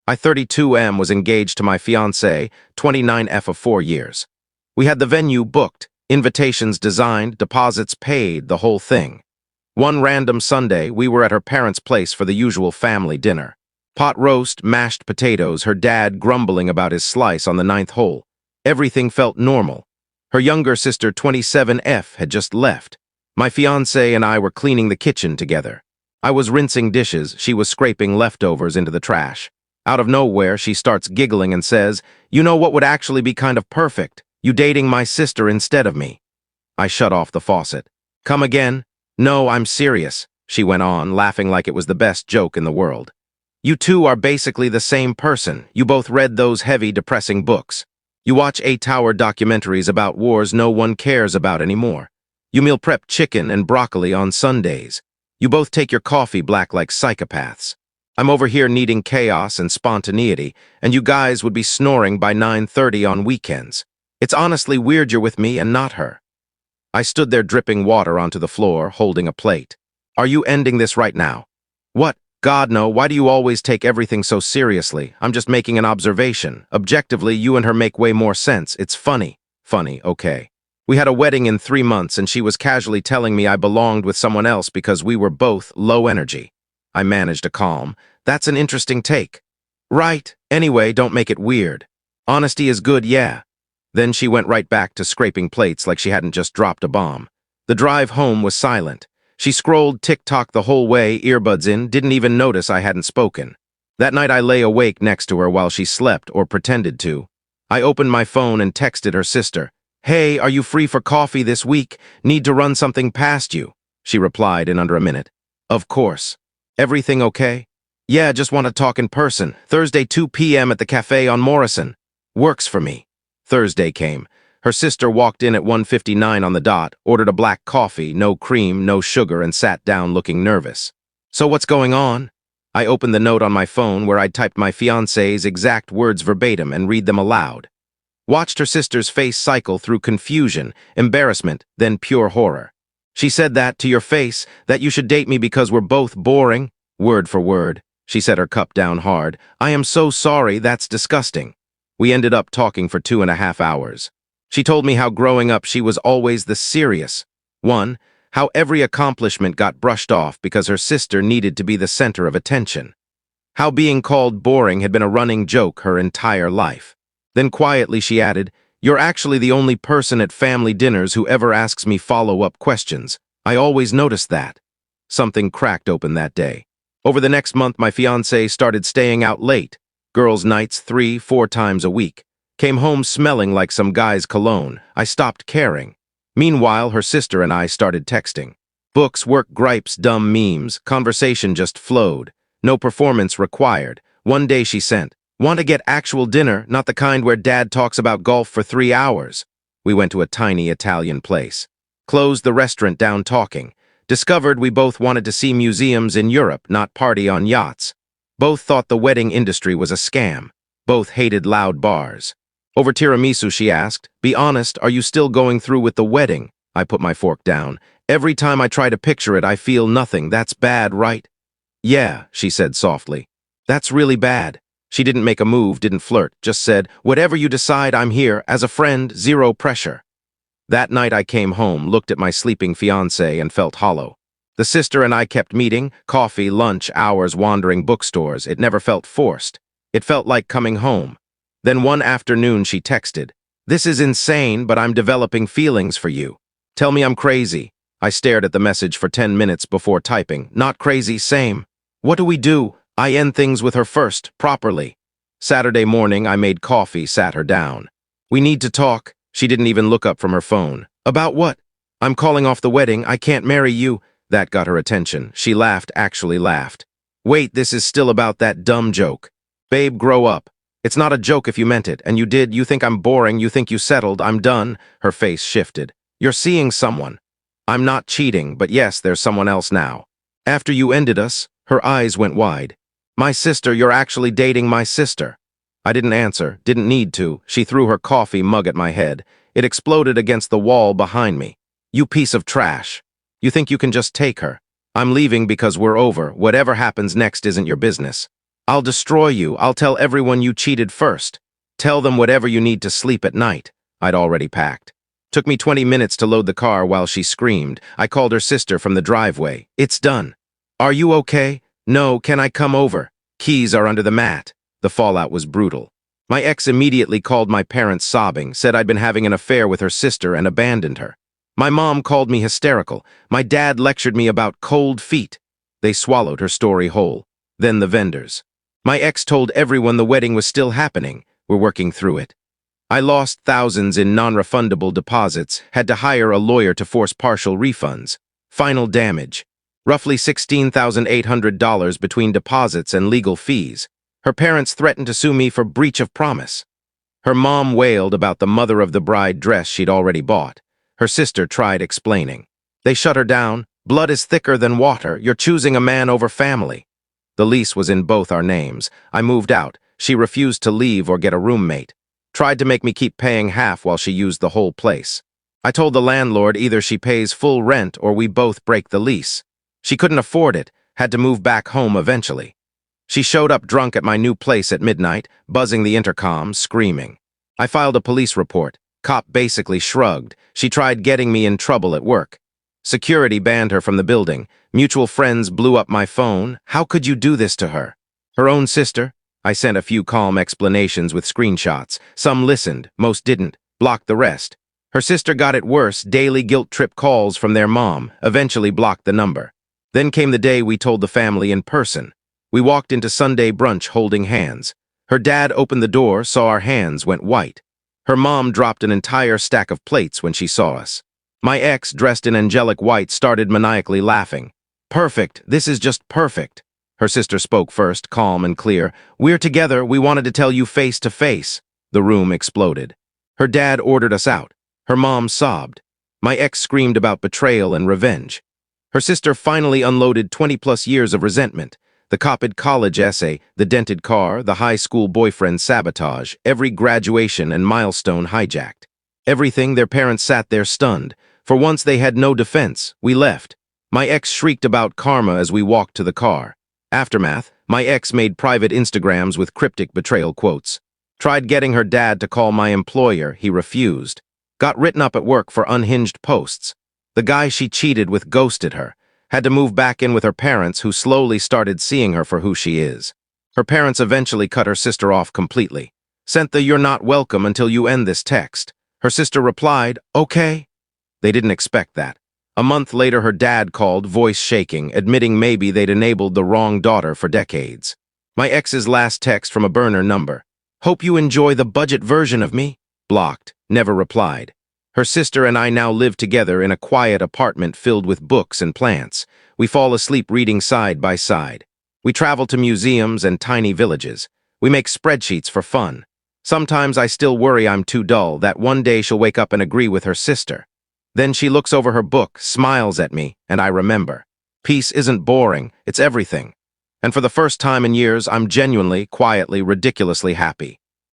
I 32M was engaged to my fiancée, 29F of 4 years. We had the venue booked, invitations designed, deposits paid, the whole thing. One random Sunday, we were at her parents' place for the usual family dinner. Pot roast, mashed potatoes, her dad grumbling about his slice on the 9th hole. Everything felt normal. Her younger sister, 27F, had just left. My fiancé and I were cleaning the kitchen together. I was rinsing dishes, she was scraping leftovers into the trash. Out of nowhere, she starts giggling and says, "You know what would actually be kind of perfect? You dating my sister instead of me." I shut off the faucet. "Come again?" "No, I'm serious," she went on, laughing like it was the best joke in the world. "You two are basically the same person. You both read those heavy, depressing books. You watch aita documentaries about wars no one cares about anymore. You meal prep chicken and broccoli on Sundays. You both take your coffee black like psychopaths. I'm over here needing chaos and spontaneity, and you guys would be snoring by 9:30 on weekends. It's honestly weird you're with me and not her." I stood there dripping water onto the floor, holding a plate. "Are you ending this right now?" "What? God, no. Why do you always take everything so seriously? I'm just making an observation. Objectively, you and her make way more sense. It's funny." "Funny, okay. We had a wedding in 3 months, and she was casually telling me I belonged with someone else because we were both low energy." I managed a calm. "That's an interesting take." "Right. Anyway, don't make it weird. Honesty is good, yeah." Then she went right back to scraping plates like she hadn't just dropped a bomb. The drive home was silent. She scrolled TikTok the whole way, earbuds in, didn't even notice I hadn't spoken. That night I lay awake next to her while she slept or pretended to. I opened my phone and texted her sister. "Hey, are you free for coffee this week? Need to run something past you." She replied in under a minute. "Of course. Everything okay?" "Yeah, just want to talk in person. Thursday 2 p.m. at the cafe on Morrison. Works for me." Thursday came. Her sister walked in at 1:59 on the dot, ordered a black coffee, no cream, no sugar, and sat down looking nervous. "So what's going on?" I opened the note on my phone where I'd typed my fiancé's exact words verbatim and read them aloud. Watched her sister's face cycle through confusion, embarrassment, then pure horror. "She said that to your face, that you should date me because we're both boring." Word for word. She set her cup down hard. "I am so sorry, that's disgusting." We ended up talking for 2.5 hours. She told me how growing up she was always the serious one, how every accomplishment got brushed off because her sister needed to be the center of attention, how being called boring had been a running joke her entire life. Then quietly she added, "You're actually the only person at family dinners who ever asks me follow-up questions. I always noticed that." Something cracked open that day. Over the next month, my fiancé started staying out late. Girls' nights 3-4 times a week. Came home smelling like some guy's cologne. I stopped caring. Meanwhile, her sister and I started texting. Books, work gripes, dumb memes. Conversation just flowed. No performance required. One day she sent, "Want to get actual dinner, not the kind where dad talks about golf for 3 hours." We went to a tiny Italian place. Closed the restaurant down talking. Discovered we both wanted to see museums in Europe, not party on yachts. Both thought the wedding industry was a scam. Both hated loud bars. Over tiramisu, she asked, "Be honest, are you still going through with the wedding?" I put my fork down. "Every time I try to picture it, I feel nothing. That's bad, right?" "Yeah," she said softly. "That's really bad." She didn't make a move, didn't flirt, just said, "Whatever you decide, I'm here. As a friend, zero pressure." That night I came home, looked at my sleeping fiancé, and felt hollow. The sister and I kept meeting, coffee, lunch, hours wandering bookstores. It never felt forced. It felt like coming home. Then one afternoon she texted, "This is insane, but I'm developing feelings for you. Tell me I'm crazy." I stared at the message for 10 minutes before typing. "Not crazy, same." "What do we do?" I end things with her first, properly. Saturday morning, I made coffee, sat her down. "We need to talk." She didn't even look up from her phone. "About what?" "I'm calling off the wedding. I can't marry you." That got her attention. She laughed, actually laughed. "Wait, this is still about that dumb joke." "Babe, grow up. It's not a joke if you meant it, and you did. You think I'm boring, you think you settled, I'm done." Her face shifted. "You're seeing someone." "I'm not cheating, but yes, there's someone else now." "After you ended us?" Her eyes went wide. "My sister, you're actually dating my sister." I didn't answer, didn't need to. She threw her coffee mug at my head. It exploded against the wall behind me. "You piece of trash. You think you can just take her? I'm leaving because we're over. Whatever happens next isn't your business." I'll destroy you. I'll tell everyone you cheated first. Tell them whatever you need to sleep at night. I'd already packed. Took me 20 minutes to load the car while she screamed. I called her sister from the driveway. It's done. Are you okay? No, can I come over? Keys are under the mat. The fallout was brutal. My ex immediately called my parents sobbing, said I'd been having an affair with her sister and abandoned her. My mom called me hysterical. My dad lectured me about cold feet. They swallowed her story whole. Then the vendors. My ex told everyone the wedding was still happening. We're working through it. I lost thousands in non-refundable deposits, had to hire a lawyer to force partial refunds. Final damage. Roughly $16,800 between deposits and legal fees. Her parents threatened to sue me for breach of promise. Her mom wailed about the mother of the bride dress she'd already bought. Her sister tried explaining. They shut her down. Blood is thicker than water. You're choosing a man over family. The lease was in both our names. I moved out. She refused to leave or get a roommate. Tried to make me keep paying half while she used the whole place. I told the landlord either she pays full rent or we both break the lease. She couldn't afford it, had to move back home eventually. She showed up drunk at my new place at midnight, buzzing the intercom, screaming. I filed a police report. Cop basically shrugged. She tried getting me in trouble at work. Security banned her from the building. Mutual friends blew up my phone. How could you do this to her? Her own sister? I sent a few calm explanations with screenshots. Some listened, most didn't, blocked the rest. Her sister got it worse, daily guilt trip calls from their mom, eventually blocked the number. Then came the day we told the family in person. We walked into Sunday brunch holding hands. Her dad opened the door, saw our hands, went white. Her mom dropped an entire stack of plates when she saw us. My ex, dressed in angelic white, started maniacally laughing. Perfect, this is just perfect. Her sister spoke first, calm and clear. We're together, we wanted to tell you face to face. The room exploded. Her dad ordered us out. Her mom sobbed. My ex screamed about betrayal and revenge. Her sister finally unloaded 20+ years of resentment. The copied college essay, the dented car, the high school boyfriend sabotage, every graduation and milestone hijacked. Everything. Their parents sat there stunned. For once they had no defense. We left. My ex shrieked about karma as we walked to the car. Aftermath, my ex made private Instagrams with cryptic betrayal quotes. Tried getting her dad to call my employer, he refused. Got written up at work for unhinged posts. The guy she cheated with ghosted her. Had to move back in with her parents, who slowly started seeing her for who she is. Her parents eventually cut her sister off completely. Sent the "you're not welcome until you end this" text. Her sister replied, "Okay." They didn't expect that. A month later, her dad called, voice shaking, admitting maybe they'd enabled the wrong daughter for decades. My ex's last text from a burner number. Hope you enjoy the budget version of me. Blocked. Never replied. Her sister and I now live together in a quiet apartment filled with books and plants. We fall asleep reading side by side. We travel to museums and tiny villages. We make spreadsheets for fun. Sometimes I still worry I'm too dull, that one day she'll wake up and agree with her sister. Then she looks over her book, smiles at me, and I remember. Peace isn't boring, it's everything. And for the first time in years, I'm genuinely, quietly, ridiculously happy.